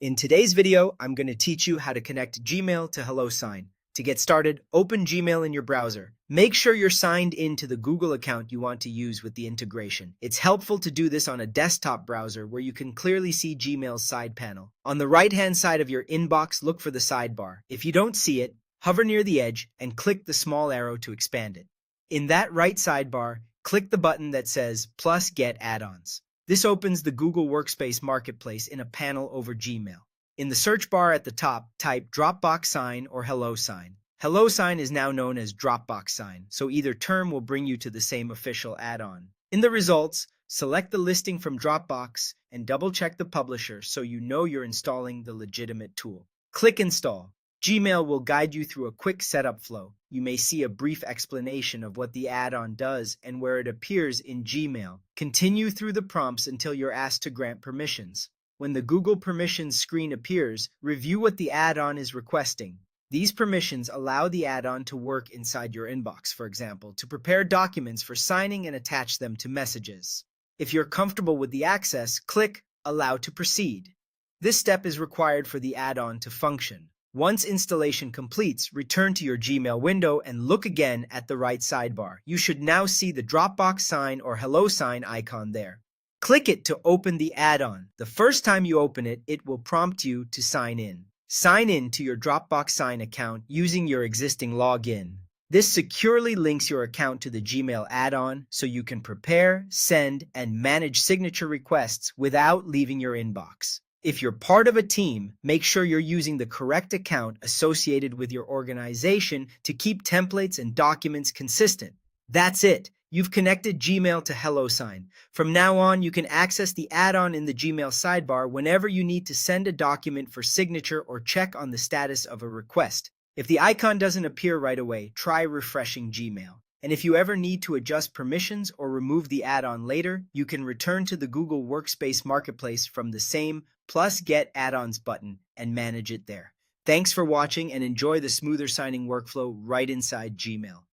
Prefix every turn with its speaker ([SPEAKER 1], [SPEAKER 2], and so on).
[SPEAKER 1] In today's video, I'm going to teach you how to connect Gmail to Hellosign. To get started, open Gmail in your browser. Make sure you're signed in to the Google account you want to use with the integration. It's helpful to do this on a desktop browser where you can clearly see Gmail's side panel. On the right-hand side of your inbox, look for the sidebar. If you don't see it, hover near the edge and click the small arrow to expand it. In that right sidebar, click the button that says Plus Get Add-ons. This opens the Google Workspace Marketplace in a panel over Gmail. In the search bar at the top, type Dropbox Sign or Hellosign. Hellosign is now known as Dropbox Sign, so either term will bring you to the same official add-on. In the results, select the listing from Dropbox and double-check the publisher so you know you're installing the legitimate tool. Click Install. Gmail will guide you through a quick setup flow. You may see a brief explanation of what the add-on does and where it appears in Gmail. Continue through the prompts until you're asked to grant permissions. When the Google Permissions screen appears, review what the add-on is requesting. These permissions allow the add-on to work inside your inbox, for example, to prepare documents for signing and attach them to messages. If you're comfortable with the access, click Allow to proceed. This step is required for the add-on to function. Once installation completes, return to your Gmail window and look again at the right sidebar. You should now see the Dropbox Sign or Hellosign icon there. Click it to open the add-on. The first time you open it, it will prompt you to sign in. Sign in to your Dropbox Sign account using your existing login. This securely links your account to the Gmail add-on so you can prepare, send, and manage signature requests without leaving your inbox. If you're part of a team, make sure you're using the correct account associated with your organization to keep templates and documents consistent. That's it. You've connected Gmail to Hellosign. From now on, you can access the add-on in the Gmail sidebar whenever you need to send a document for signature or check on the status of a request. If the icon doesn't appear right away, try refreshing Gmail. And if you ever need to adjust permissions or remove the add-on later, you can return to the Google Workspace Marketplace from the same Plus Get Add-ons button and manage it there. Thanks for watching and enjoy the smoother signing workflow right inside Gmail.